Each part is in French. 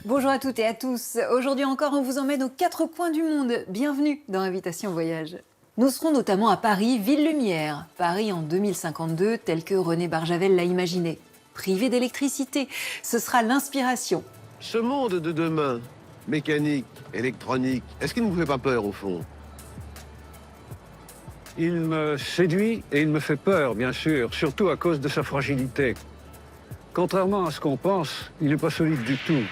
Bonjour à toutes et à tous. Aujourd'hui encore, on vous emmène aux quatre coins du monde. Bienvenue dans Invitation Voyage. Nous serons notamment à Paris, ville lumière. Paris en 2052, tel que René Barjavel l'a imaginé. Privé d'électricité, ce sera l'inspiration. Ce monde de demain, mécanique, électronique, est-ce qu'il ne vous fait pas peur au fond? Il me séduit et il me fait peur, bien sûr, surtout à cause de sa fragilité. Contrairement à ce qu'on pense, il n'est pas solide du tout.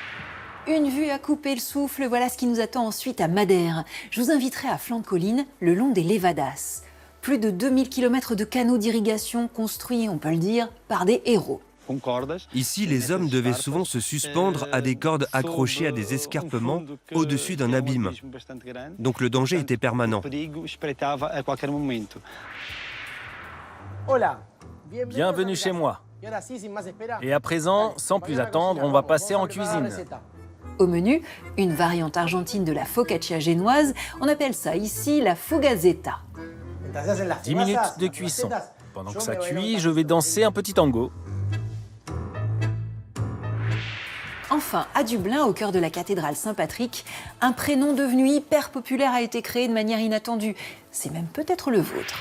Une vue à couper le souffle, voilà ce qui nous attend ensuite à Madère. Je vous inviterai à flanc de colline, le long des Levadas. Plus de 2000 km de canaux d'irrigation construits, on peut le dire, par des héros. Ici, les hommes devaient souvent se suspendre à des cordes accrochées à des escarpements au-dessus d'un abîme. Donc le danger était permanent. Bienvenue chez moi. Et à présent, sans plus attendre, on va passer en cuisine. Au menu, une variante argentine de la focaccia génoise, on appelle ça ici la fugazetta. 10 minutes de cuisson. Pendant que ça cuit, je vais danser un petit tango. Enfin, à Dublin, au cœur de la cathédrale Saint-Patrick, un prénom devenu hyper populaire a été créé de manière inattendue. C'est même peut-être le vôtre.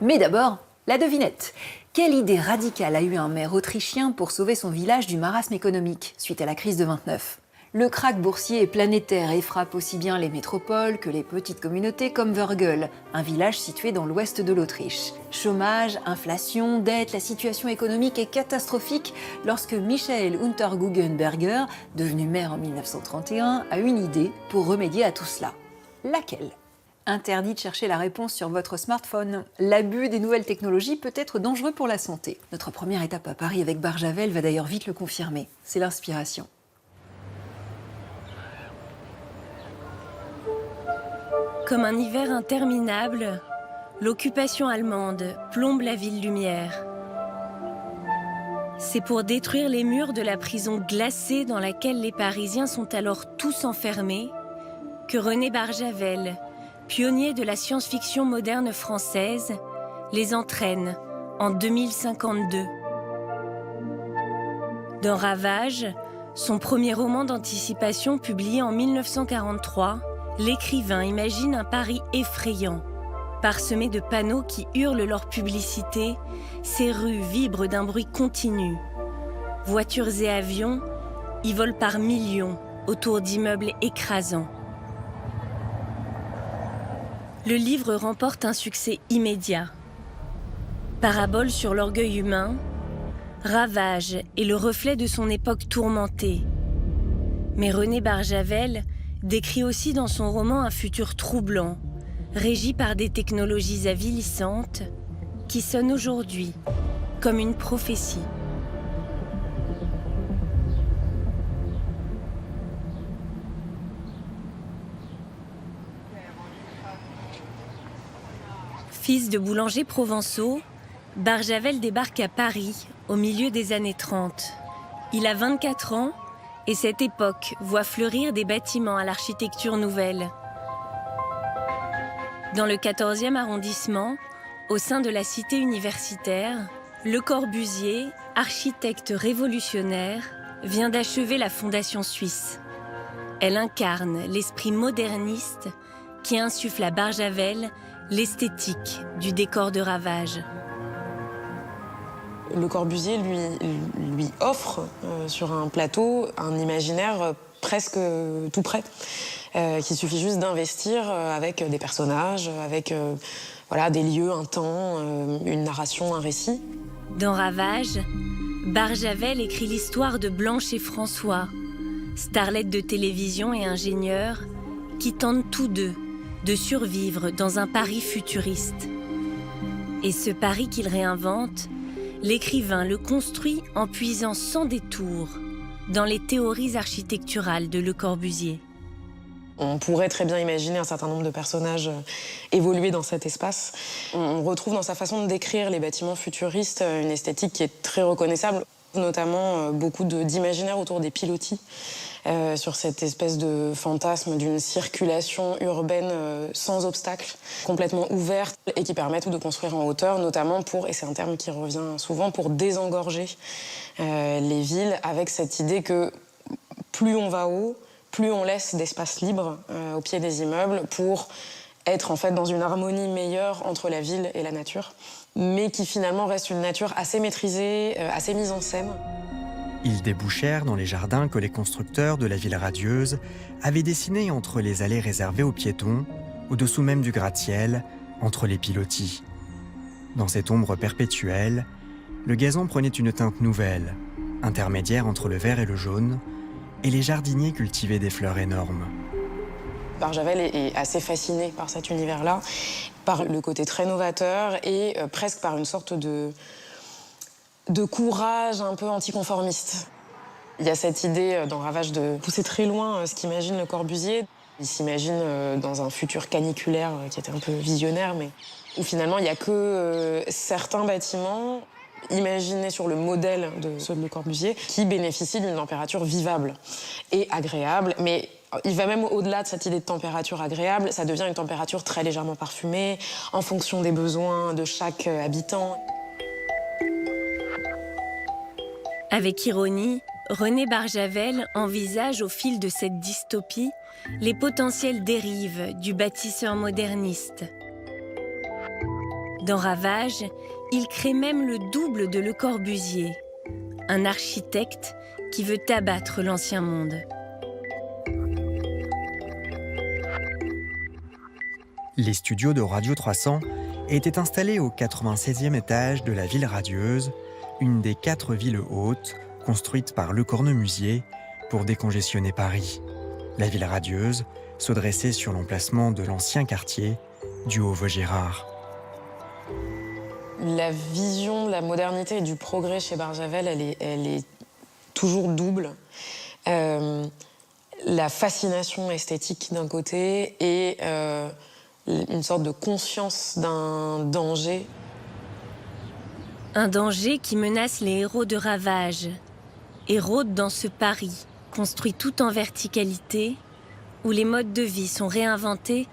Mais d'abord, la devinette. Quelle idée radicale a eu un maire autrichien pour sauver son village du marasme économique suite à la crise de 29 ? Le krach boursier est planétaire et frappe aussi bien les métropoles que les petites communautés comme Wörgl, un village situé dans l'ouest de l'Autriche. Chômage, inflation, dette, la situation économique est catastrophique lorsque Michael Unterguggenberger, devenu maire en 1931, a une idée pour remédier à tout cela. Laquelle ? Interdit de chercher la réponse sur votre smartphone. L'abus des nouvelles technologies peut être dangereux pour la santé. Notre première étape à Paris avec Barjavel va d'ailleurs vite le confirmer. C'est l'inspiration. Comme un hiver interminable, l'occupation allemande plombe la ville lumière. C'est pour détruire les murs de la prison glacée dans laquelle les Parisiens sont alors tous enfermés que René Barjavel, pionnier de la science-fiction moderne française, les entraîne en 2052. Dans Ravage, son premier roman d'anticipation publié en 1943, l'écrivain imagine un Paris effrayant. Parsemé de panneaux qui hurlent leur publicité, ces rues vibrent d'un bruit continu. Voitures et avions y volent par millions autour d'immeubles écrasants. Le livre remporte un succès immédiat. Parabole sur l'orgueil humain, Ravage est le reflet de son époque tourmentée. Mais René Barjavel décrit aussi dans son roman un futur troublant, régi par des technologies avilissantes qui sonnent aujourd'hui comme une prophétie. Fils de boulangers provençaux, Barjavel débarque à Paris au milieu des années 30. Il a 24 ans et cette époque voit fleurir des bâtiments à l'architecture nouvelle. Dans le 14e arrondissement, au sein de la cité universitaire, Le Corbusier, architecte révolutionnaire, vient d'achever la fondation suisse. Elle incarne l'esprit moderniste qui insuffle à Barjavel l'esthétique du décor de Ravage. Le Corbusier lui offre sur un plateau un imaginaire presque tout prêt, qu'il suffit juste d'investir avec des personnages, avec des lieux, un temps, une narration, un récit. Dans Ravage, Barjavel écrit l'histoire de Blanche et François, starlettes de télévision et ingénieurs qui tentent tous deux de survivre dans un Paris futuriste. Et ce Paris qu'il réinvente, l'écrivain le construit en puisant sans détour dans les théories architecturales de Le Corbusier. On pourrait très bien imaginer un certain nombre de personnages évoluer dans cet espace. On retrouve dans sa façon de décrire les bâtiments futuristes une esthétique qui est très reconnaissable, notamment beaucoup d'imaginaire autour des pilotis, sur cette espèce de fantasme d'une circulation urbaine sans obstacle, complètement ouverte et qui permet de construire en hauteur, notamment pour, et c'est un terme qui revient souvent, pour désengorger les villes, avec cette idée que plus on va haut, plus on laisse d'espace libre au pied des immeubles pour être en fait dans une harmonie meilleure entre la ville et la nature, mais qui finalement reste une nature assez maîtrisée, assez mise en scène. Ils débouchèrent dans les jardins que les constructeurs de la ville radieuse avaient dessinés entre les allées réservées aux piétons, au-dessous même du gratte-ciel, entre les pilotis. Dans cette ombre perpétuelle, le gazon prenait une teinte nouvelle, intermédiaire entre le vert et le jaune, et les jardiniers cultivaient des fleurs énormes. Barjavel est assez fasciné par cet univers-là, par le côté très novateur et presque par une sorte de courage un peu anticonformiste. Il y a cette idée dans Ravage de pousser très loin ce qu'imagine Le Corbusier. Il s'imagine dans un futur caniculaire qui était un peu visionnaire, mais où finalement il n'y a que certains bâtiments imaginés sur le modèle de ceux de Le Corbusier qui bénéficient d'une température vivable et agréable. Mais il va même au-delà de cette idée de température agréable, ça devient une température très légèrement parfumée en fonction des besoins de chaque habitant. Avec ironie, René Barjavel envisage au fil de cette dystopie les potentielles dérives du bâtisseur moderniste. Dans Ravage, il crée même le double de Le Corbusier, un architecte qui veut abattre l'ancien monde. Les studios de Radio 300 étaient installés au 96e étage de la ville radieuse, une des 4 villes hautes construites par Le Cornemusier pour décongestionner Paris. La ville radieuse se dressait sur l'emplacement de l'ancien quartier du Haut-Vaugirard. La vision de la modernité et du progrès chez Barjavel, elle est toujours double. La fascination esthétique d'un côté et une sorte de conscience d'un danger. Un danger qui menace les héros de Ravage et rôde dans ce Paris, construit tout en verticalité, où les modes de vie sont réinventés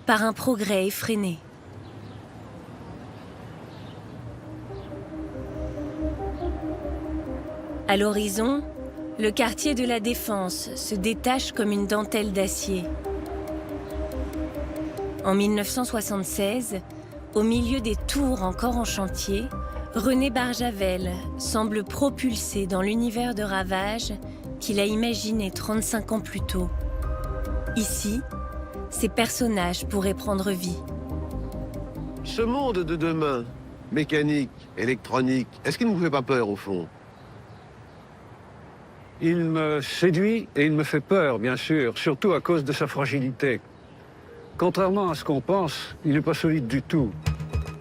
par un progrès effréné. À l'horizon, le quartier de la Défense se détache comme une dentelle d'acier. En 1976, au milieu des tours encore en chantier, René Barjavel semble propulsé dans l'univers de Ravage qu'il a imaginé 35 ans plus tôt. Ici, ces personnages pourraient prendre vie. Ce monde de demain, mécanique, électronique, est-ce qu'il ne vous fait pas peur au fond? Il me séduit et il me fait peur, bien sûr, surtout à cause de sa fragilité. Contrairement à ce qu'on pense, il n'est pas solide du tout.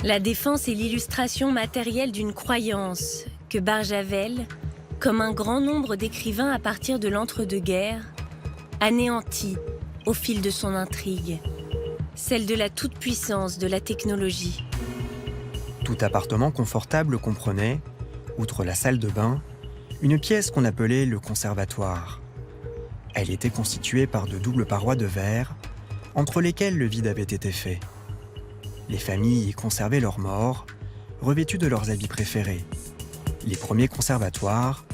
La Défense est l'illustration matérielle d'une croyance que Barjavel, comme un grand nombre d'écrivains à partir de l'entre-deux-guerres, anéantit au fil de son intrigue, celle de la toute-puissance de la technologie. Tout appartement confortable comprenait, outre la salle de bain, une pièce qu'on appelait le conservatoire. Elle était constituée par de doubles parois de verre, entre lesquelles le vide avait été fait. Les familles y conservaient leurs morts, revêtus de leurs habits préférés. Les premiers conservatoires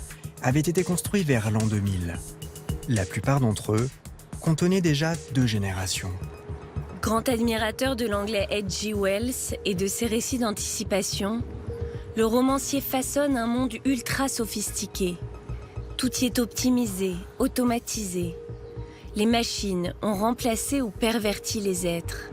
avaient été construits vers l'an 2000. La plupart d'entre eux contenaient déjà 2 générations. Grand admirateur de l'anglais H.G. Wells et de ses récits d'anticipation, le romancier façonne un monde ultra sophistiqué. Tout y est optimisé, automatisé. Les machines ont remplacé ou perverti les êtres.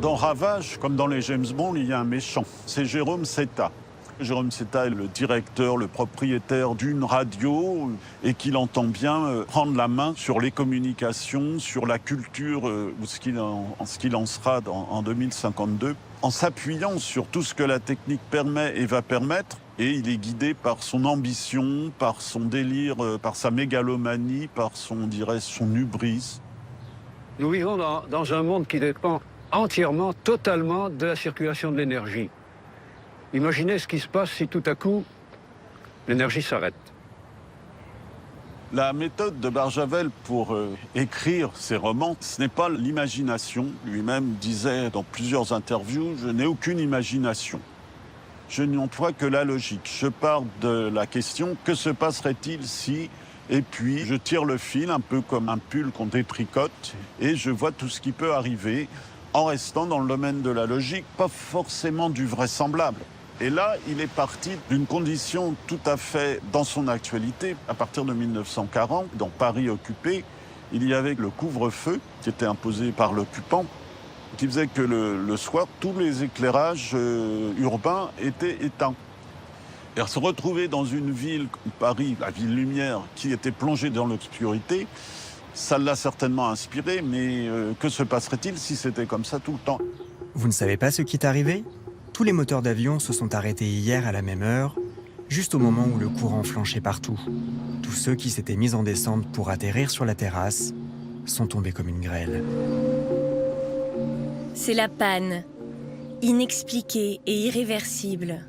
Dans Ravage, comme dans les James Bond, il y a un méchant. C'est Jérôme Seta. Jérôme Seta est le directeur, le propriétaire d'une radio et qu'il entend bien prendre la main sur les communications, sur la culture, ce qu'il en sera en 2052, en s'appuyant sur tout ce que la technique permet et va permettre. Et il est guidé par son ambition, par son délire, par sa mégalomanie, par son hubris. Nous vivons dans un monde qui dépend entièrement, totalement de la circulation de l'énergie. Imaginez ce qui se passe si tout à coup, l'énergie s'arrête. La méthode de Barjavel pour écrire ses romans, ce n'est pas l'imagination. Lui-même disait dans plusieurs interviews « Je n'ai aucune imagination ». je n'emploie que la logique. Je pars de la question, que se passerait-il si... Et puis, je tire le fil, un peu comme un pull qu'on détricote, et je vois tout ce qui peut arriver, en restant dans le domaine de la logique, pas forcément du vraisemblable. Et là, il est parti d'une condition tout à fait dans son actualité. À partir de 1940, dans Paris occupé, il y avait le couvre-feu qui était imposé par l'occupant, qui faisait que le soir, tous les éclairages urbains étaient éteints. Et se retrouver dans une ville, Paris, la ville lumière, qui était plongée dans l'obscurité, ça l'a certainement inspiré, mais que se passerait-il si c'était comme ça tout le temps? Vous ne savez pas ce qui est arrivé? Tous les moteurs d'avion se sont arrêtés hier à la même heure, juste au moment où le courant flanchait partout. Tous ceux qui s'étaient mis en descente pour atterrir sur la terrasse sont tombés comme une grêle. C'est la panne, inexpliquée et irréversible.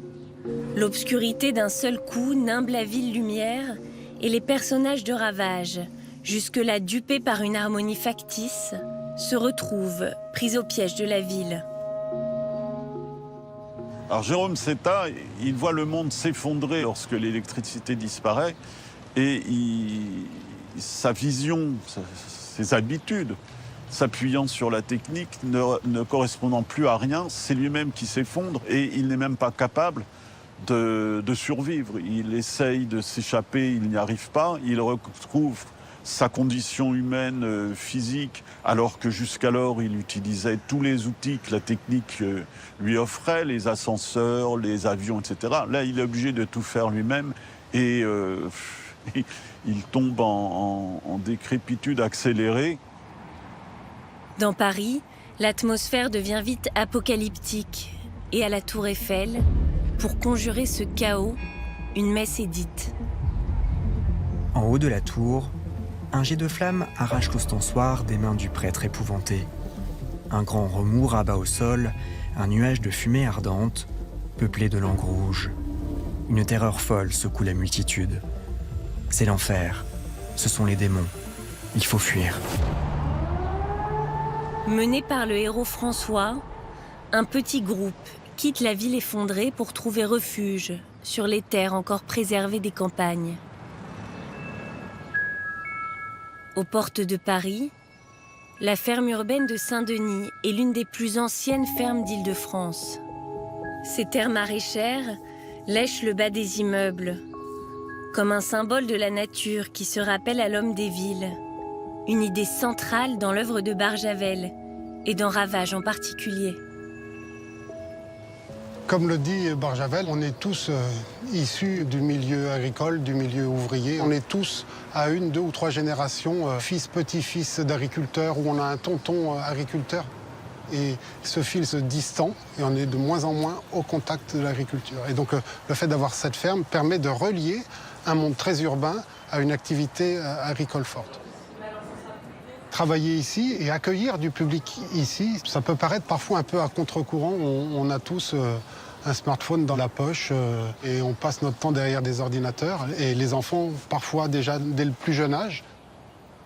L'obscurité d'un seul coup nimble la ville lumière et les personnages de Ravage, jusque-là dupés par une harmonie factice, se retrouvent pris au piège de la ville. Alors Jérôme Setta, il voit le monde s'effondrer lorsque l'électricité disparaît et sa vision, ses habitudes, s'appuyant sur la technique, ne correspondant plus à rien, c'est lui-même qui s'effondre et il n'est même pas capable de survivre. Il essaye de s'échapper, il n'y arrive pas, il retrouve sa condition humaine, physique, alors que jusqu'alors il utilisait tous les outils que la technique lui offrait, les ascenseurs, les avions, etc. Là, il est obligé de tout faire lui-même et il tombe en décrépitude accélérée. Dans Paris, l'atmosphère devient vite apocalyptique et à la Tour Eiffel, pour conjurer ce chaos, une messe est dite. En haut de la tour, un jet de flamme arrache l'ostensoir des mains du prêtre épouvanté. Un grand remous rabat au sol un nuage de fumée ardente, peuplé de langues rouges. Une terreur folle secoue la multitude. C'est l'enfer. Ce sont les démons. Il faut fuir. Mené par le héros François, un petit groupe quitte la ville effondrée pour trouver refuge sur les terres encore préservées des campagnes. Aux portes de Paris, la ferme urbaine de Saint-Denis est l'une des plus anciennes fermes d'Île-de-France. Ces terres maraîchères lèchent le bas des immeubles, comme un symbole de la nature qui se rappelle à l'homme des villes. Une idée centrale dans l'œuvre de Barjavel et dans Ravage en particulier. Comme le dit Barjavel, on est tous issus du milieu agricole, du milieu ouvrier. On est tous à 1, 2 ou 3 générations, fils, petits-fils d'agriculteurs, où on a un tonton agriculteur. Et ce fil se distend et on est de moins en moins au contact de l'agriculture. Et donc le fait d'avoir cette ferme permet de relier un monde très urbain à une activité agricole forte. Travailler ici et accueillir du public ici, ça peut paraître parfois un peu à contre-courant. On a tous un smartphone dans la poche et on passe notre temps derrière des ordinateurs. Et les enfants, parfois déjà dès le plus jeune âge,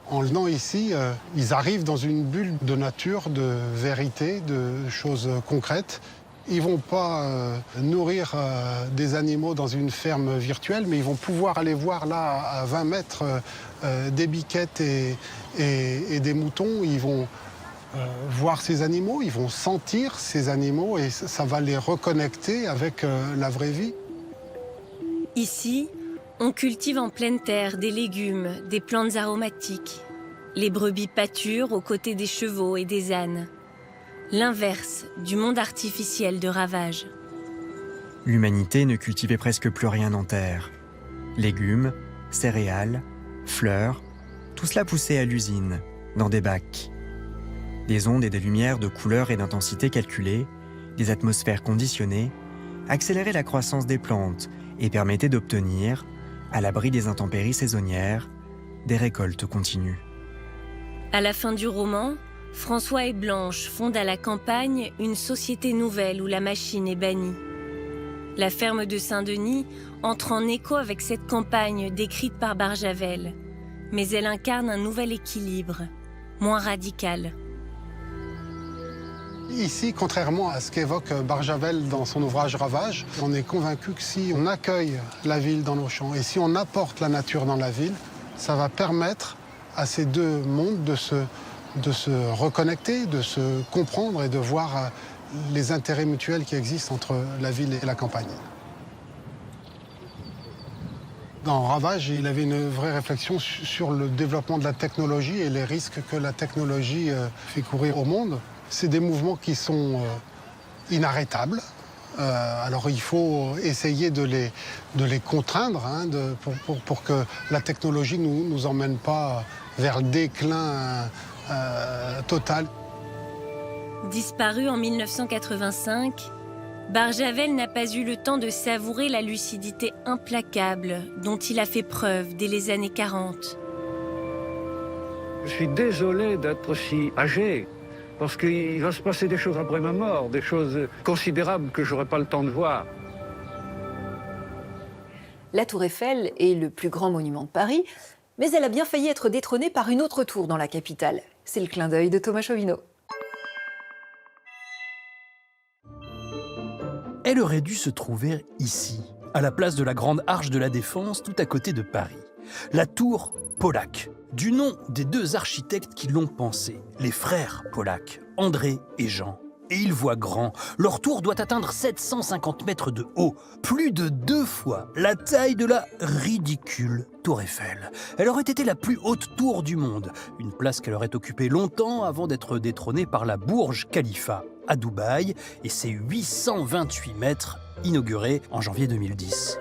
en venant ici, ils arrivent dans une bulle de nature, de vérité, de choses concrètes. Ils ne vont pas nourrir des animaux dans une ferme virtuelle, mais ils vont pouvoir aller voir là, à 20 mètres, des biquettes et des moutons. Ils vont voir ces animaux, ils vont sentir ces animaux et ça va les reconnecter avec la vraie vie. Ici, on cultive en pleine terre des légumes, des plantes aromatiques. Les brebis pâturent aux côtés des chevaux et des ânes. L'inverse du monde artificiel de Ravage. L'humanité ne cultivait presque plus rien en terre. Légumes, céréales, fleurs, tout cela poussait à l'usine, dans des bacs. Des ondes et des lumières de couleurs et d'intensité calculées, des atmosphères conditionnées, accéléraient la croissance des plantes et permettaient d'obtenir, à l'abri des intempéries saisonnières, des récoltes continues. À la fin du roman, François et Blanche fondent à la campagne une société nouvelle où la machine est bannie. La ferme de Saint-Denis entre en écho avec cette campagne décrite par Barjavel, mais elle incarne un nouvel équilibre, moins radical. Ici, contrairement à ce qu'évoque Barjavel dans son ouvrage Ravage, on est convaincu que si on accueille la ville dans nos champs et si on apporte la nature dans la ville, ça va permettre à ces deux mondes de se reconnecter, de se comprendre et de voir les intérêts mutuels qui existent entre la ville et la campagne. Dans Ravage, il avait une vraie réflexion sur le développement de la technologie et les risques que la technologie fait courir au monde. C'est des mouvements qui sont inarrêtables. Alors il faut essayer de les contraindre pour que la technologie ne nous emmène pas vers le déclin total. Disparu en 1985, Barjavel n'a pas eu le temps de savourer la lucidité implacable dont il a fait preuve dès les années 40. Je suis désolé d'être si âgé, parce qu'il va se passer des choses après ma mort, des choses considérables que je n'aurai pas le temps de voir. La Tour Eiffel est le plus grand monument de Paris, mais elle a bien failli être détrônée par une autre tour dans la capitale. C'est le clin d'œil de Thomas Chauvineau. Elle aurait dû se trouver ici, à la place de la Grande Arche de la Défense, tout à côté de Paris. La tour Pollack, du nom des deux architectes qui l'ont pensée, les frères Pollack, André et Jean. Et ils voient grand. Leur tour doit atteindre 750 mètres de haut, plus de 2 fois la taille de la ridicule Tour Eiffel. Elle aurait été la plus haute tour du monde, une place qu'elle aurait occupée longtemps avant d'être détrônée par la Burj Khalifa à Dubaï et ses 828 mètres inaugurés en janvier 2010.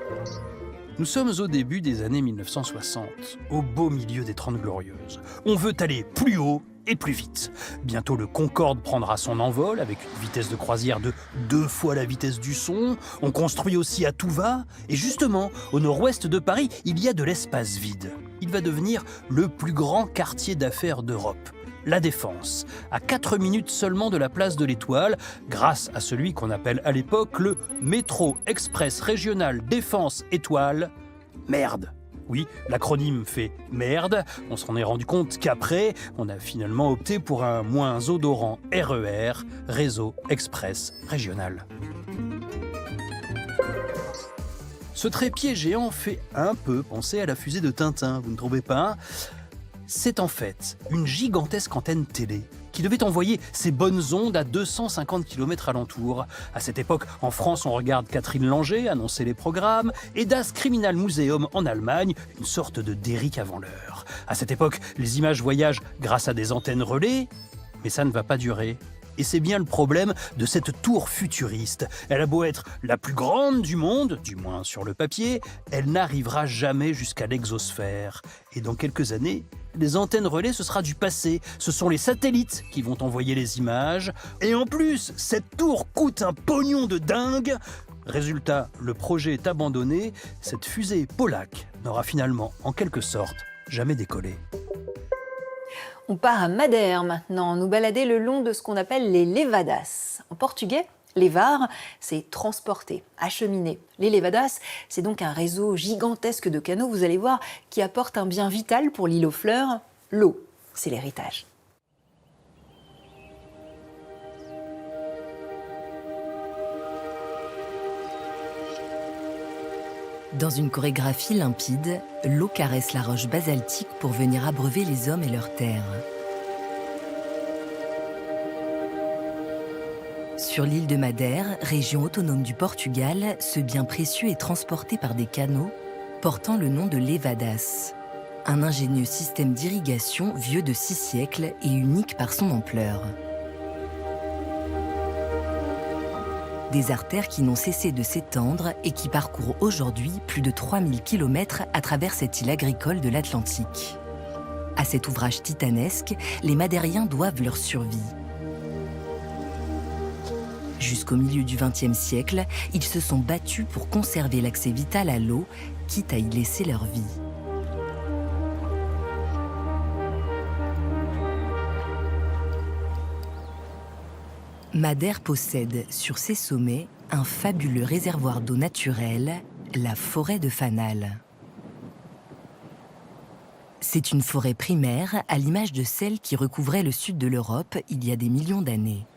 Nous sommes au début des années 1960, au beau milieu des 30 Glorieuses. On veut aller plus haut et plus vite. Bientôt, le Concorde prendra son envol avec une vitesse de croisière de 2 fois la vitesse du son. On construit aussi à tout va. Et justement, au nord-ouest de Paris, il y a de l'espace vide. Il va devenir le plus grand quartier d'affaires d'Europe. La Défense, à 4 minutes seulement de la place de l'Étoile, grâce à celui qu'on appelle à l'époque le métro express régional Défense Étoile. Merde. Oui, l'acronyme fait merde. On s'en est rendu compte qu'après, on a finalement opté pour un moins odorant RER, Réseau Express Régional. Ce trépied géant fait un peu penser à la fusée de Tintin, vous ne trouvez pas ? C'est en fait une gigantesque antenne télé qui devait envoyer ses bonnes ondes à 250 km alentour. À cette époque, en France, on regarde Catherine Langer annoncer les programmes et Das Kriminalmuseum en Allemagne, une sorte de Derrick avant l'heure. À cette époque, les images voyagent grâce à des antennes relais, mais ça ne va pas durer. Et c'est bien le problème de cette tour futuriste. Elle a beau être la plus grande du monde, du moins sur le papier, elle n'arrivera jamais jusqu'à l'exosphère. Et dans quelques années, les antennes relais, ce sera du passé. Ce sont les satellites qui vont envoyer les images. Et en plus, cette tour coûte un pognon de dingue. Résultat, le projet est abandonné. Cette fusée Pollack n'aura finalement, en quelque sorte, jamais décollé. On part à Madère maintenant, nous balader le long de ce qu'on appelle les levadas. En portugais, levar, c'est transporter, acheminer. Les levadas, c'est donc un réseau gigantesque de canaux, vous allez voir, qui apporte un bien vital pour l'île aux fleurs, l'eau. C'est l'héritage. Dans une chorégraphie limpide, l'eau caresse la roche basaltique pour venir abreuver les hommes et leurs terres. Sur l'île de Madère, région autonome du Portugal, ce bien précieux est transporté par des canaux portant le nom de levadas, un ingénieux système d'irrigation vieux de 6 siècles et unique par son ampleur. Des artères qui n'ont cessé de s'étendre et qui parcourent aujourd'hui plus de 3000 km à travers cette île agricole de l'Atlantique. À cet ouvrage titanesque, les Madériens doivent leur survie. Jusqu'au milieu du XXe siècle, ils se sont battus pour conserver l'accès vital à l'eau, quitte à y laisser leur vie. Madère possède, sur ses sommets, un fabuleux réservoir d'eau naturelle, la forêt de Fanal. C'est une forêt primaire, à l'image de celle qui recouvrait le sud de l'Europe il y a des millions d'années.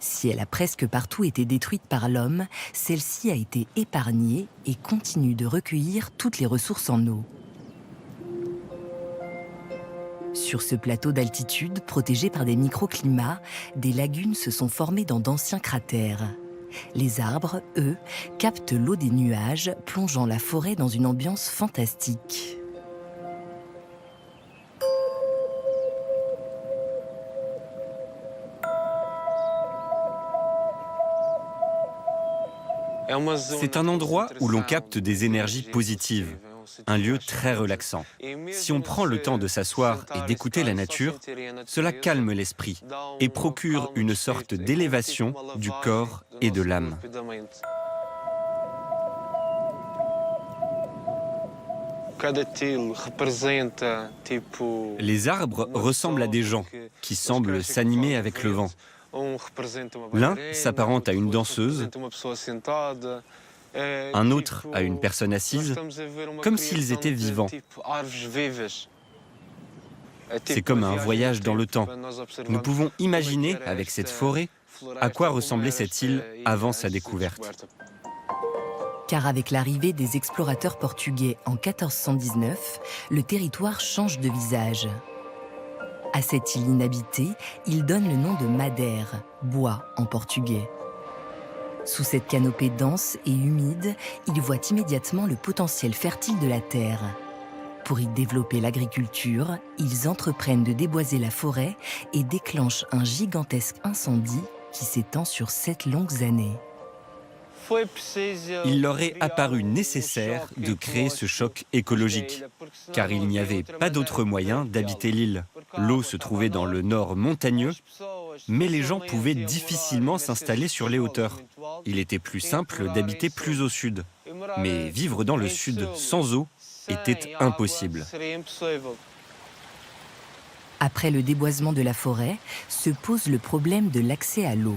Si elle a presque partout été détruite par l'homme, celle-ci a été épargnée et continue de recueillir toutes les ressources en eau. Sur ce plateau d'altitude, protégé par des microclimats, des lagunes se sont formées dans d'anciens cratères. Les arbres, eux, captent l'eau des nuages, plongeant la forêt dans une ambiance fantastique. C'est un endroit où l'on capte des énergies positives, un lieu très relaxant. Si on prend le temps de s'asseoir et d'écouter la nature, cela calme l'esprit et procure une sorte d'élévation du corps et de l'âme. Les arbres ressemblent à des gens qui semblent s'animer avec le vent. L'un s'apparente à une danseuse, un autre à une personne assise, comme s'ils étaient vivants. C'est comme un voyage dans le temps. Nous pouvons imaginer, avec cette forêt, à quoi ressemblait cette île avant sa découverte. Car avec l'arrivée des explorateurs portugais en 1419, le territoire change de visage. À cette île inhabitée, il donne le nom de Madère, bois en portugais. Sous cette canopée dense et humide, ils voient immédiatement le potentiel fertile de la terre. Pour y développer l'agriculture, ils entreprennent de déboiser la forêt et déclenchent un gigantesque incendie qui s'étend sur 7 longues années. Il leur est apparu nécessaire de créer ce choc écologique, car il n'y avait pas d'autre moyen d'habiter l'île. L'eau se trouvait dans le nord montagneux, mais les gens pouvaient difficilement s'installer sur les hauteurs. Il était plus simple d'habiter plus au sud, mais vivre dans le sud sans eau était impossible. Après le déboisement de la forêt, se pose le problème de l'accès à l'eau.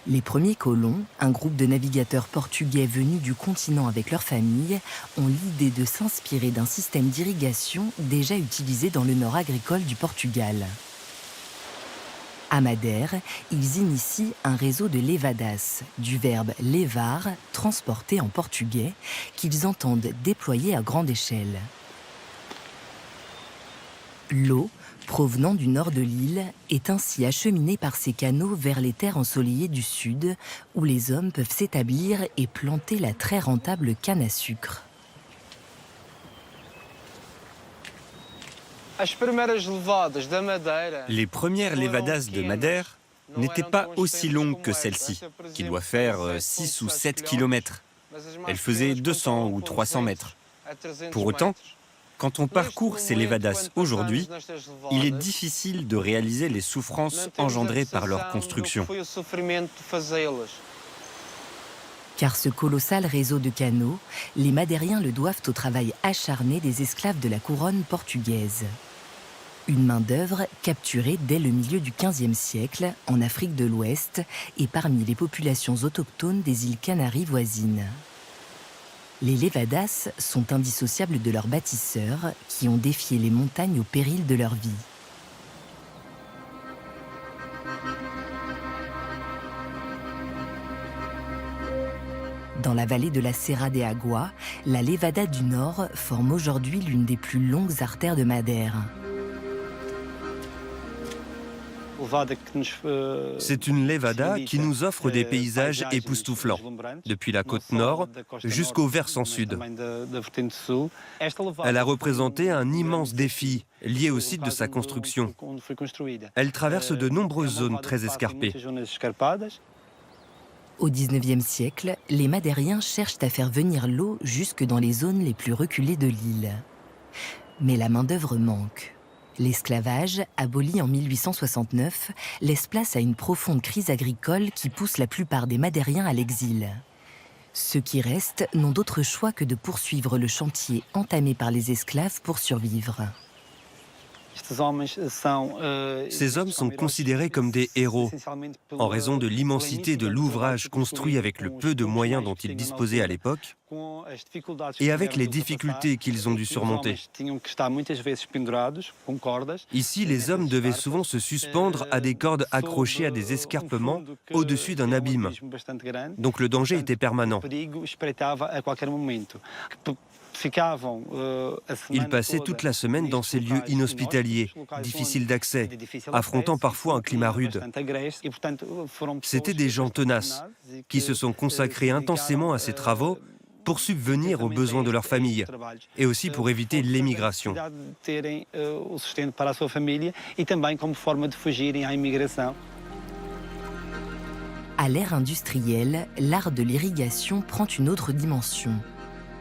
Les premiers colons, un groupe de navigateurs portugais venus du continent avec leur famille, ont l'idée de s'inspirer d'un système d'irrigation déjà utilisé dans le nord agricole du Portugal. À Madère, ils initient un réseau de levadas, du verbe levar, transporter en portugais, qu'ils entendent déployer à grande échelle. L'eau, provenant du nord de l'île, est ainsi acheminée par ces canaux vers les terres ensoleillées du sud, où les hommes peuvent s'établir et planter la très rentable canne à sucre. Les premières levadas de Madère n'étaient pas aussi longues que celle-ci, qui doit faire 6 ou 7 kilomètres. Elles faisaient 200 ou 300 mètres. Pour autant, quand on parcourt ces levadas aujourd'hui, il est difficile de réaliser les souffrances engendrées par leur construction. Car ce colossal réseau de canaux, les Madériens le doivent au travail acharné des esclaves de la couronne portugaise. Une main-d'œuvre capturée dès le milieu du XVe siècle en Afrique de l'Ouest et parmi les populations autochtones des îles Canaries voisines. Les levadas sont indissociables de leurs bâtisseurs qui ont défié les montagnes au péril de leur vie. Dans la vallée de la Serra de Água, la levada du Nord forme aujourd'hui l'une des plus longues artères de Madère. C'est une levada qui nous offre des paysages époustouflants, depuis la côte nord jusqu'au versant sud. Elle a représenté un immense défi lié au site de sa construction. Elle traverse de nombreuses zones très escarpées. Au XIXe siècle, les Madériens cherchent à faire venir l'eau jusque dans les zones les plus reculées de l'île. Mais la main-d'œuvre manque. L'esclavage, aboli en 1869, laisse place à une profonde crise agricole qui pousse la plupart des Madériens à l'exil. Ceux qui restent n'ont d'autre choix que de poursuivre le chantier entamé par les esclaves pour survivre. Ces hommes sont considérés comme des héros en raison de l'immensité de l'ouvrage construit avec le peu de moyens dont ils disposaient à l'époque et avec les difficultés qu'ils ont dû surmonter. Ici, les hommes devaient souvent se suspendre à des cordes accrochées à des escarpements au-dessus d'un abîme. Donc le danger était permanent. Ils passaient toute la semaine dans ces lieux inhospitaliers, difficiles d'accès, affrontant parfois un climat rude. C'étaient des gens tenaces, qui se sont consacrés intensément à ces travaux pour subvenir aux besoins de leur famille et aussi pour éviter l'émigration. À l'ère industrielle, l'art de l'irrigation prend une autre dimension.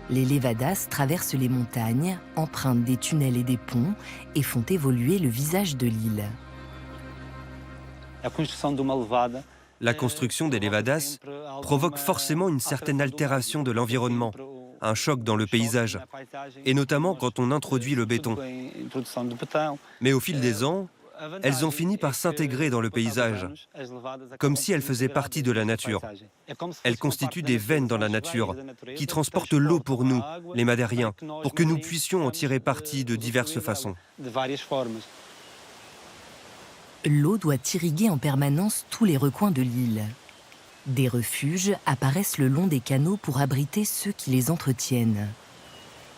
Les levadas traversent les montagnes, empruntent des tunnels et des ponts et font évoluer le visage de l'île. La construction des levadas provoque forcément une certaine altération de l'environnement, un choc dans le paysage, et notamment quand on introduit le béton. Mais au fil des ans, elles ont fini par s'intégrer dans le paysage, comme si elles faisaient partie de la nature. Elles constituent des veines dans la nature, qui transportent l'eau pour nous, les Madériens, pour que nous puissions en tirer parti de diverses façons. L'eau doit irriguer en permanence tous les recoins de l'île. Des refuges apparaissent le long des canaux pour abriter ceux qui les entretiennent.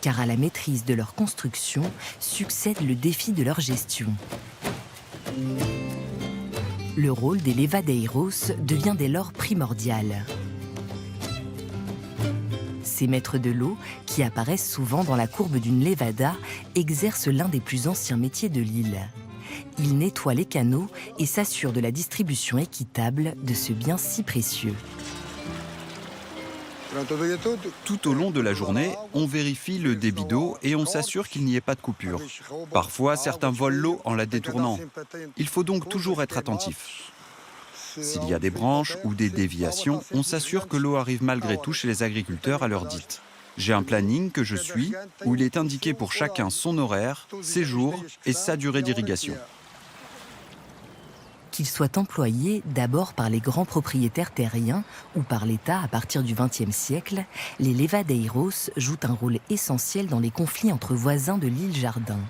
Car à la maîtrise de leur construction succède le défi de leur gestion. Le rôle des levadeiros devient dès lors primordial. Ces maîtres de l'eau, qui apparaissent souvent dans la courbe d'une levada, exercent l'un des plus anciens métiers de l'île. Ils nettoient les canaux et s'assurent de la distribution équitable de ce bien si précieux. Tout au long de la journée, on vérifie le débit d'eau et on s'assure qu'il n'y ait pas de coupure. Parfois, certains volent l'eau en la détournant. Il faut donc toujours être attentif. S'il y a des branches ou des déviations, on s'assure que l'eau arrive malgré tout chez les agriculteurs à l'heure dite. J'ai un planning que je suis, où il est indiqué pour chacun son horaire, ses jours et sa durée d'irrigation. Qu'ils soient employés d'abord par les grands propriétaires terriens ou par l'État à partir du XXe siècle, les levadeiros jouent un rôle essentiel dans les conflits entre voisins de l'île Jardin.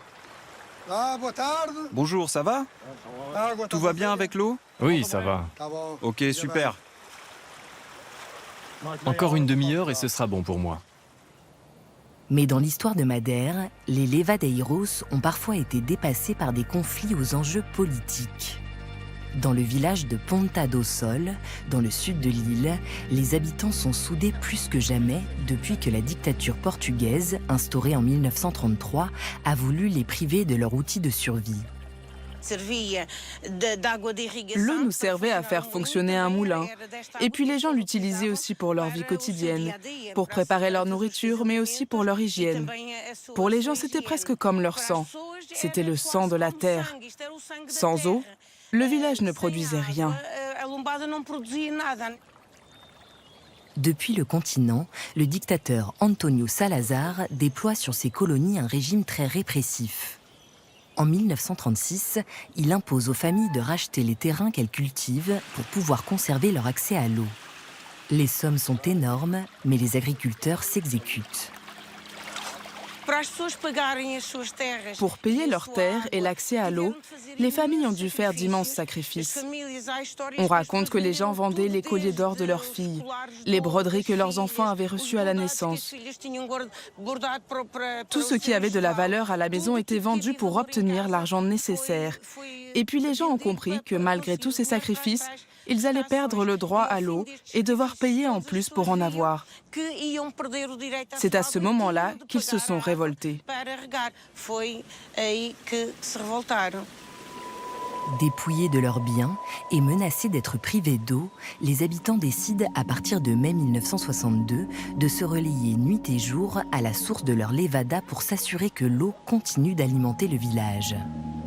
Bonjour, ça va? Tout va bien avec l'eau? Oui, ça va. Ok, super. Encore une demi-heure et ce sera bon pour moi. Mais dans l'histoire de Madère, les levadeiros ont parfois été dépassés par des conflits aux enjeux politiques. Dans le village de Ponta do Sol, dans le sud de l'île, les habitants sont soudés plus que jamais depuis que la dictature portugaise, instaurée en 1933, a voulu les priver de leur outil de survie. L'eau nous servait à faire fonctionner un moulin. Et puis les gens l'utilisaient aussi pour leur vie quotidienne, pour préparer leur nourriture, mais aussi pour leur hygiène. Pour les gens, c'était presque comme leur sang. C'était le sang de la terre. Sans eau, le village ne produisait rien. Depuis le continent, le dictateur Antonio Salazar déploie sur ses colonies un régime très répressif. En 1936, il impose aux familles de racheter les terrains qu'elles cultivent pour pouvoir conserver leur accès à l'eau. Les sommes sont énormes, mais les agriculteurs s'exécutent. Pour payer leurs terres et l'accès à l'eau, les familles ont dû faire d'immenses sacrifices. On raconte que les gens vendaient les colliers d'or de leurs filles, les broderies que leurs enfants avaient reçues à la naissance. Tout ce qui avait de la valeur à la maison était vendu pour obtenir l'argent nécessaire. Et puis les gens ont compris que malgré tous ces sacrifices, ils allaient perdre le droit à l'eau et devoir payer en plus pour en avoir. C'est à ce moment-là qu'ils se sont révoltés. Dépouillés de leurs biens et menacés d'être privés d'eau, les habitants décident à partir de mai 1962 de se relayer nuit et jour à la source de leur levada pour s'assurer que l'eau continue d'alimenter le village.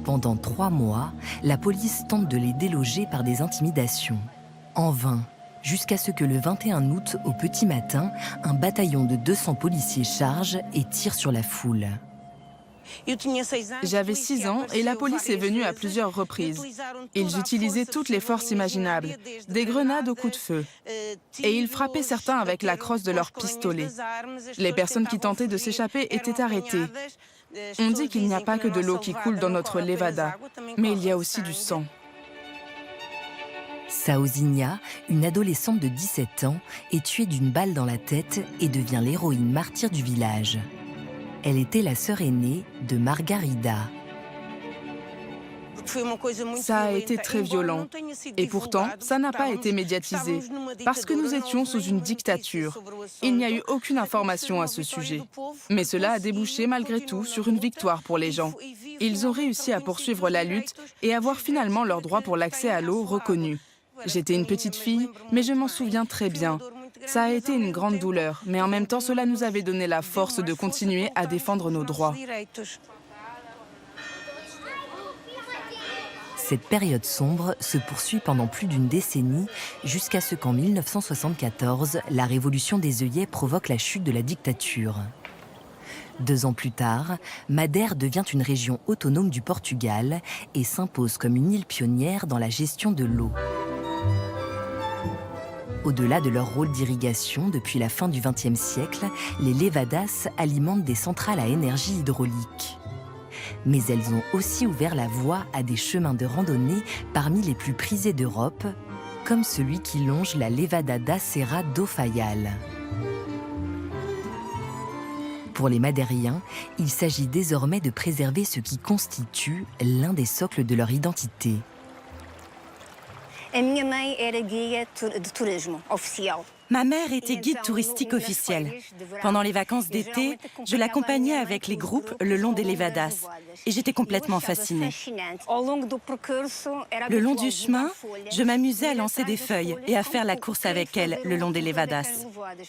Pendant 3 mois, la police tente de les déloger par des intimidations. En vain, jusqu'à ce que le 21 août, au petit matin, un bataillon de 200 policiers charge et tire sur la foule. J'avais 6 ans et la police est venue à plusieurs reprises. Ils utilisaient toutes les forces imaginables, des grenades au coup de feu. Et ils frappaient certains avec la crosse de leur pistolet. Les personnes qui tentaient de s'échapper étaient arrêtées. On dit qu'il n'y a pas que de l'eau qui coule dans notre levada, mais il y a aussi du sang. Saozinha, une adolescente de 17 ans, est tuée d'une balle dans la tête et devient l'héroïne martyre du village. Elle était la sœur aînée de Margarida. Ça a été très violent. Et pourtant, ça n'a pas été médiatisé, parce que nous étions sous une dictature. Il n'y a eu aucune information à ce sujet. Mais cela a débouché malgré tout sur une victoire pour les gens. Ils ont réussi à poursuivre la lutte et avoir finalement leur droit pour l'accès à l'eau reconnu. J'étais une petite fille, mais je m'en souviens très bien. Ça a été une grande douleur, mais en même temps, cela nous avait donné la force de continuer à défendre nos droits. Cette période sombre se poursuit pendant plus d'une décennie, jusqu'à ce qu'en 1974, la révolution des œillets provoque la chute de la dictature. 2 ans plus tard, Madère devient une région autonome du Portugal et s'impose comme une île pionnière dans la gestion de l'eau. Au-delà de leur rôle d'irrigation, depuis la fin du XXe siècle, les levadas alimentent des centrales à énergie hydraulique. Mais elles ont aussi ouvert la voie à des chemins de randonnée parmi les plus prisés d'Europe, comme celui qui longe la Levada da Serra do Faial. Pour les Madériens, il s'agit désormais de préserver ce qui constitue l'un des socles de leur identité. Ma mère était guide touristique officielle. Pendant les vacances d'été, je l'accompagnais avec les groupes le long des levadas. Et j'étais complètement fascinée. Le long du chemin, je m'amusais à lancer des feuilles et à faire la course avec elle le long des levadas.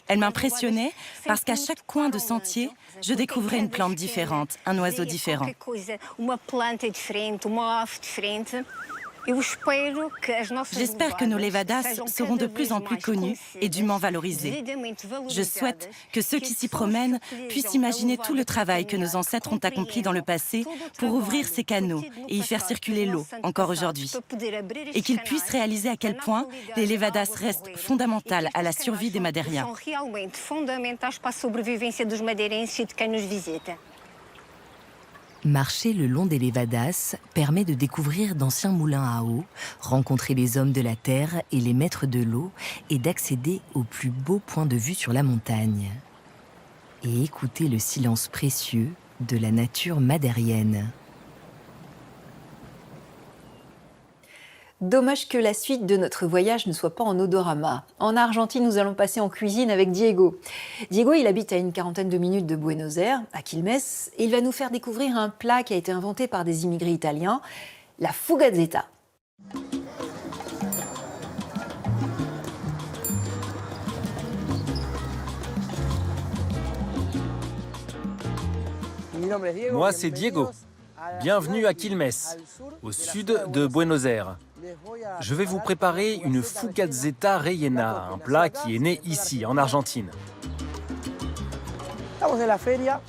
Elle m'impressionnait parce qu'à chaque coin de sentier, je découvrais une plante différente, un oiseau différent. J'espère que nos levadas seront de plus en plus connus et dûment valorisés. Je souhaite que ceux qui s'y promènent puissent imaginer tout le travail que nos ancêtres ont accompli dans le passé pour ouvrir ces canaux et y faire circuler l'eau, encore aujourd'hui. Et qu'ils puissent réaliser à quel point les levadas restent fondamentales à la survie des Madériens. Marcher le long des levadas permet de découvrir d'anciens moulins à eau, rencontrer les hommes de la terre et les maîtres de l'eau et d'accéder au plus beau point de vue sur la montagne. Et écouter le silence précieux de la nature madérienne. Dommage que la suite de notre voyage ne soit pas en odorama. En Argentine, nous allons passer en cuisine avec Diego. Diego, il habite à une 40aine de minutes de Buenos Aires, à Quilmes, et il va nous faire découvrir un plat qui a été inventé par des immigrés italiens, la fugazzetta. Moi, c'est Diego. Bienvenue à Quilmes, au sud de Buenos Aires. Je vais vous préparer une fugazzetta rellena, un plat qui est né ici, en Argentine.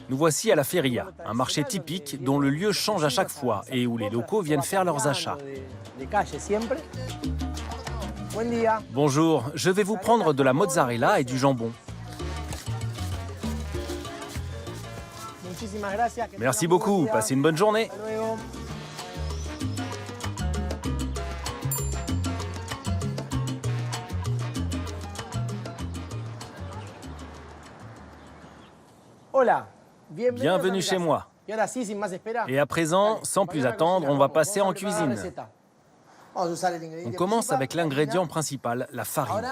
Nous voici à la feria, un marché typique dont le lieu change à chaque fois et où les locaux viennent faire leurs achats. Bonjour, je vais vous prendre de la mozzarella et du jambon. Merci beaucoup, passez une bonne journée. Bienvenue chez moi. Et à présent, sans plus attendre, on va passer en cuisine. On commence avec l'ingrédient principal, la farine.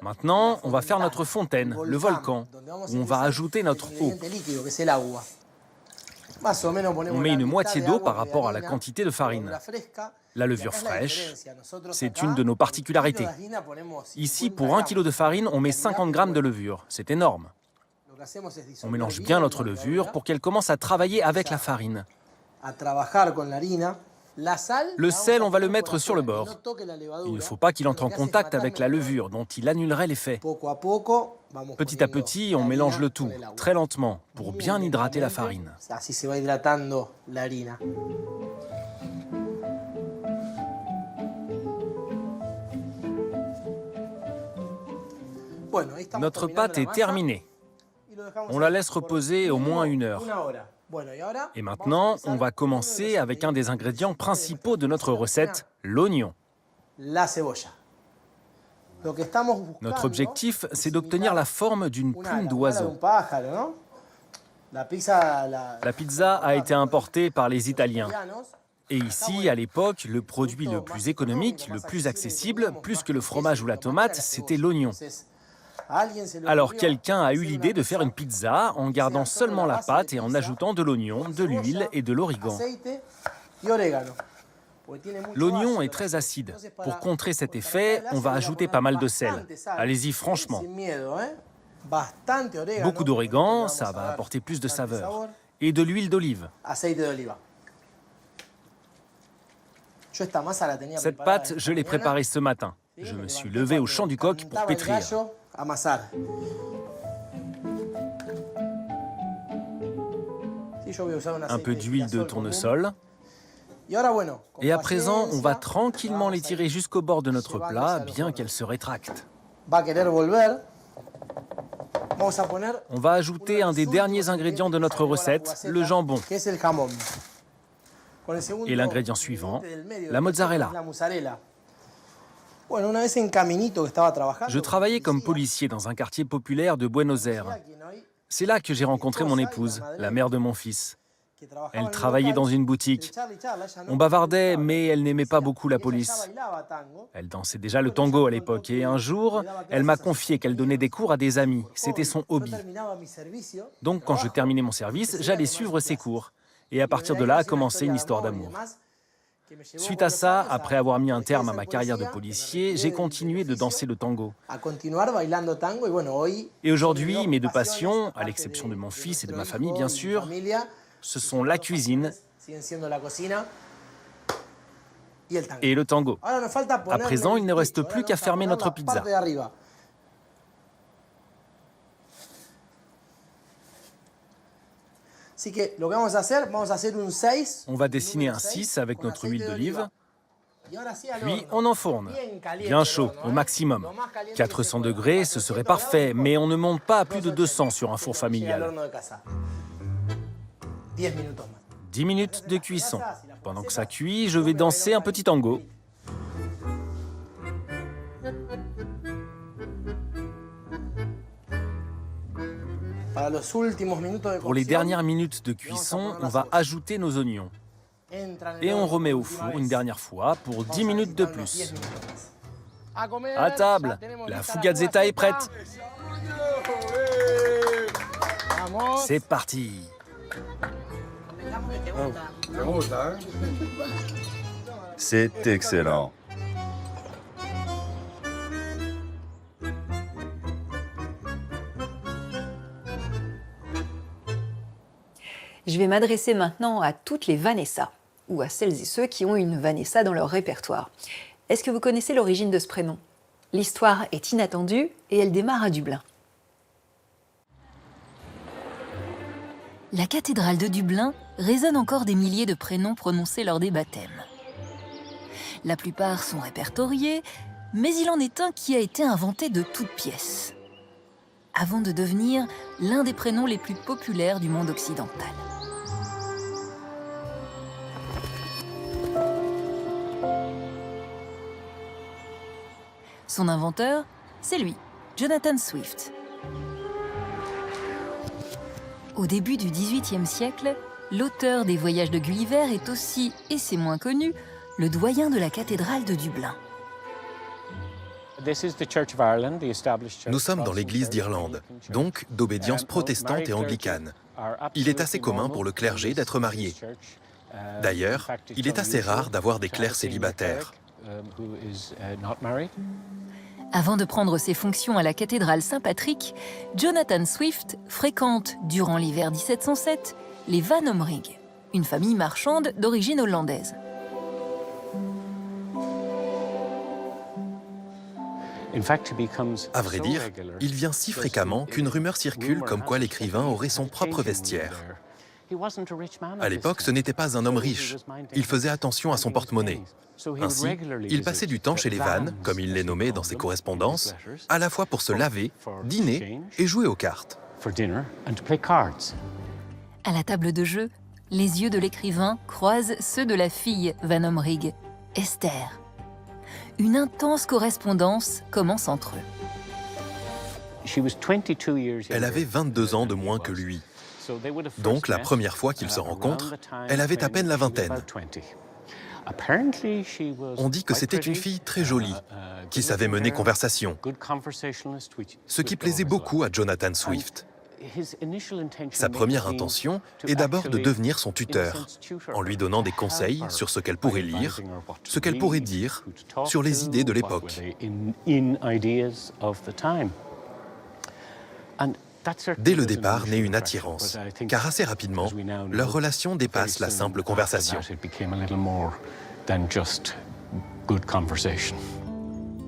Maintenant, on va faire notre fontaine, le volcan, où on va ajouter notre eau. On met une moitié d'eau par rapport à la quantité de farine. La levure fraîche, c'est une de nos particularités. Ici, pour 1 kg de farine, on met 50 g de levure. C'est énorme. On mélange bien notre levure pour qu'elle commence à travailler avec la farine. Le sel, on va le mettre sur le bord. Il ne faut pas qu'il entre en contact avec la levure, dont il annulerait l'effet. Petit à petit, on mélange le tout, très lentement, pour bien hydrater la farine. Notre pâte est terminée. On la laisse reposer au moins 1 heure. Et maintenant, on va commencer avec un des ingrédients principaux de notre recette, l'oignon. Notre objectif, c'est d'obtenir la forme d'une plume d'oiseau. La pizza a été importée par les Italiens. Et ici, à l'époque, le produit le plus économique, le plus accessible, plus que le fromage ou la tomate, c'était l'oignon. Alors quelqu'un a eu l'idée de faire une pizza en gardant seulement la pâte et en ajoutant de l'oignon, de l'huile et de l'origan. L'oignon est très acide. Pour contrer cet effet, on va ajouter pas mal de sel. Allez-y franchement. Beaucoup d'origan, ça va apporter plus de saveur. Et de l'huile d'olive. Cette pâte, je l'ai préparée ce matin. Je me suis levé au champ du coq pour pétrir. Un peu d'huile de tournesol. Et à présent, on va tranquillement l'étirer jusqu'au bord de notre plat, bien qu'elle se rétracte. On va ajouter un des derniers ingrédients de notre recette, le jambon. Et l'ingrédient suivant, la mozzarella. Je travaillais comme policier dans un quartier populaire de Buenos Aires. C'est là que j'ai rencontré mon épouse, la mère de mon fils. Elle travaillait dans une boutique. On bavardait, mais elle n'aimait pas beaucoup la police. Elle dansait déjà le tango à l'époque et un jour, elle m'a confié qu'elle donnait des cours à des amis. C'était son hobby. Donc quand je terminais mon service, j'allais suivre ses cours. Et à partir de là a commencé une histoire d'amour. Suite à ça, après avoir mis un terme à ma carrière de policier, j'ai continué de danser le tango. Et aujourd'hui, mes deux passions, à l'exception de mon fils et de ma famille bien sûr, ce sont la cuisine et le tango. À présent, il ne reste plus qu'à fermer notre pizza. On va dessiner un 6 avec notre huile d'olive, puis on enfourne, bien chaud, au maximum. 400 degrés, ce serait parfait, mais on ne monte pas à plus de 200 sur un four familial. 10 minutes de cuisson. Pendant que ça cuit, je vais danser un petit tango. Pour les dernières minutes de cuisson, on va ajouter nos oignons. Et on remet au four une dernière fois pour 10 minutes de plus. À table, la fugazzetta est prête. C'est parti. C'est excellent. Je vais m'adresser maintenant à toutes les Vanessa, ou à celles et ceux qui ont une Vanessa dans leur répertoire. Est-ce que vous connaissez l'origine de ce prénom? L'histoire est inattendue et elle démarre à Dublin. La cathédrale de Dublin résonne encore des milliers de prénoms prononcés lors des baptêmes. La plupart sont répertoriés, mais il en est un qui a été inventé de toutes pièces, avant de devenir l'un des prénoms les plus populaires du monde occidental. Son inventeur, c'est lui, Jonathan Swift. Au début du XVIIIe siècle, l'auteur des Voyages de Gulliver est aussi, et c'est moins connu, le doyen de la cathédrale de Dublin. Nous sommes dans l'Église d'Irlande, donc d'obédience protestante et anglicane. Il est assez commun pour le clergé d'être marié. D'ailleurs, il est assez rare d'avoir des clercs célibataires. Avant de prendre ses fonctions à la cathédrale Saint-Patrick, Jonathan Swift fréquente, durant l'hiver 1707, les Van Omrig, une famille marchande d'origine hollandaise. À vrai dire, il vient si fréquemment qu'une rumeur circule comme quoi l'écrivain aurait son propre vestiaire. À l'époque, ce n'était pas un homme riche. Il faisait attention à son porte-monnaie. Ainsi, il passait du temps chez les vannes, comme il les nommait dans ses correspondances, à la fois pour se laver, dîner et jouer aux cartes. À la table de jeu, les yeux de l'écrivain croisent ceux de la fille Van Omrig, Esther. Une intense correspondance commence entre eux. Elle avait 22 ans de moins que lui. Donc, la première fois qu'ils se rencontrent, elle avait à peine la vingtaine. On dit que c'était une fille très jolie, qui savait mener conversation, ce qui plaisait beaucoup à Jonathan Swift. Sa première intention est d'abord de devenir son tuteur, en lui donnant des conseils sur ce qu'elle pourrait lire, ce qu'elle pourrait dire, sur les idées de l'époque. Dès le départ naît une attirance, car assez rapidement, leur relation dépasse la simple conversation.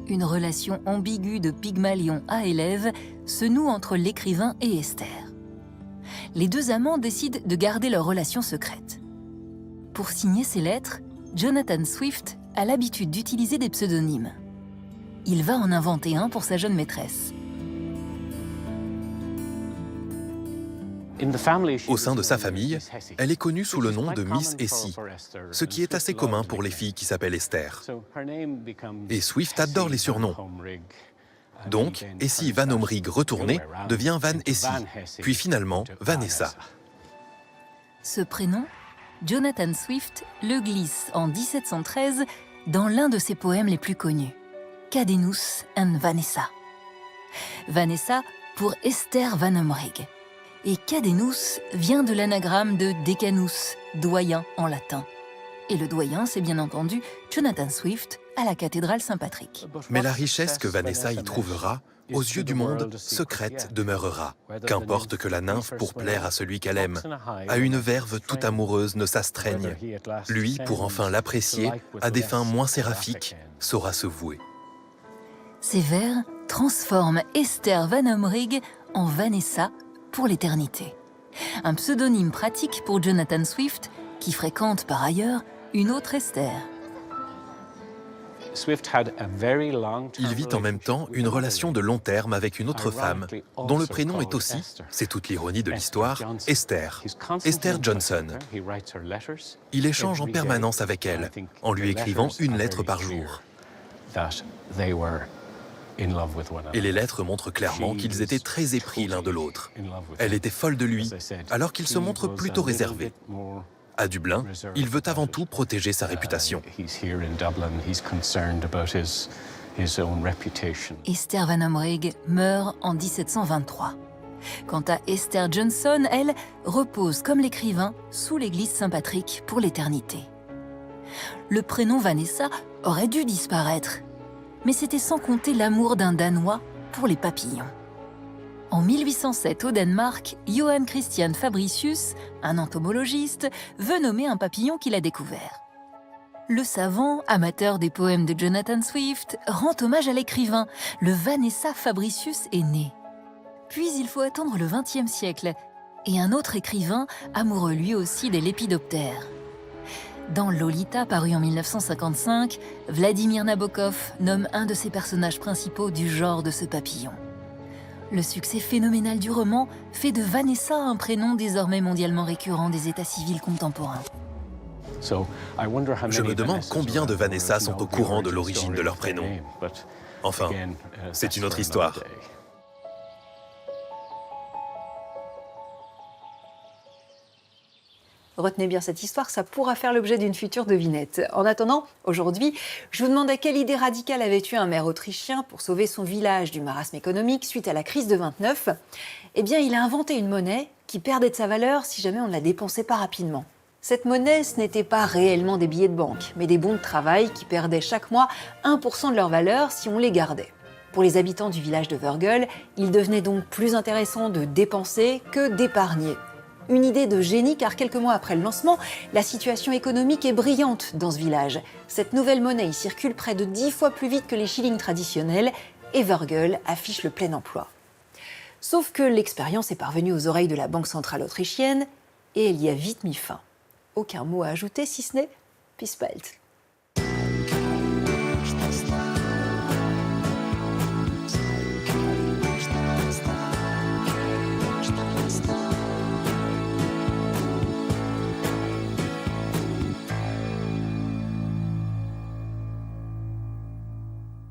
Une relation ambiguë de Pygmalion à élève se noue entre l'écrivain et Esther. Les deux amants décident de garder leur relation secrète. Pour signer ses lettres, Jonathan Swift a l'habitude d'utiliser des pseudonymes. Il va en inventer un pour sa jeune maîtresse. Au sein de sa famille, elle est connue sous le nom de Miss Essie, ce qui est assez commun pour les filles qui s'appellent Esther. Et Swift adore les surnoms. Donc, Essie Van Omrig retournée devient Van Essie, puis finalement Vanessa. Ce prénom, Jonathan Swift le glisse en 1713 dans l'un de ses poèmes les plus connus, Cadenus and Vanessa. Vanessa pour Esther Van Omrig. Et Cadenus vient de l'anagramme de Decanus, doyen en latin. Et le doyen, c'est bien entendu Jonathan Swift à la cathédrale Saint-Patrick. Mais la richesse que Vanessa y trouvera, aux yeux du monde, secrète demeurera. Qu'importe que la nymphe, pour plaire à celui qu'elle aime, à une verve toute amoureuse ne s'astreigne. Lui, pour enfin l'apprécier, à des fins moins séraphiques, saura se vouer. Ces vers transforment Esther Van Omrig en Vanessa pour l'éternité. Un pseudonyme pratique pour Jonathan Swift, qui fréquente par ailleurs une autre Esther. Il vit en même temps une relation de long terme avec une autre femme, dont le prénom est aussi, c'est toute l'ironie de l'histoire, Esther. Esther Johnson. Il échange en permanence avec elle, en lui écrivant une lettre par jour. Et les lettres montrent clairement qu'ils étaient très épris l'un de l'autre. Elle était folle de lui, alors qu'il se montre plutôt réservé. À Dublin, il veut avant tout protéger sa réputation. Esther Van Omrig meurt en 1723. Quant à Esther Johnson, elle repose comme l'écrivain sous l'église Saint-Patrick pour l'éternité. Le prénom Vanessa aurait dû disparaître, mais c'était sans compter l'amour d'un Danois pour les papillons. En 1807, au Danemark, Johan Christian Fabricius, un entomologiste, veut nommer un papillon qu'il a découvert. Le savant, amateur des poèmes de Jonathan Swift, rend hommage à l'écrivain. Le Vanessa Fabricius est né. Puis il faut attendre le XXe siècle, et un autre écrivain, amoureux lui aussi des lépidoptères. Dans Lolita, paru en 1955, Vladimir Nabokov nomme un de ses personnages principaux du genre de ce papillon. Le succès phénoménal du roman fait de Vanessa un prénom désormais mondialement récurrent des états civils contemporains. Je me demande combien de Vanessa sont au courant de l'origine de leur prénom. Enfin, c'est une autre histoire. Retenez bien cette histoire, ça pourra faire l'objet d'une future devinette. En attendant, aujourd'hui, je vous demandais quelle idée radicale avait eu un maire autrichien pour sauver son village du marasme économique suite à la crise de 29. Eh bien, il a inventé une monnaie qui perdait de sa valeur si jamais on ne la dépensait pas rapidement. Cette monnaie, ce n'était pas réellement des billets de banque, mais des bons de travail qui perdaient chaque mois 1% de leur valeur si on les gardait. Pour les habitants du village de Wörgl, il devenait donc plus intéressant de dépenser que d'épargner. Une idée de génie car quelques mois après le lancement, la situation économique est brillante dans ce village. Cette nouvelle monnaie y circule près de 10 fois plus vite que les shillings traditionnels Evergöl affiche le plein emploi. Sauf que l'expérience est parvenue aux oreilles de la Banque centrale autrichienne et elle y a vite mis fin. Aucun mot à ajouter si ce n'est « Peace Belt ».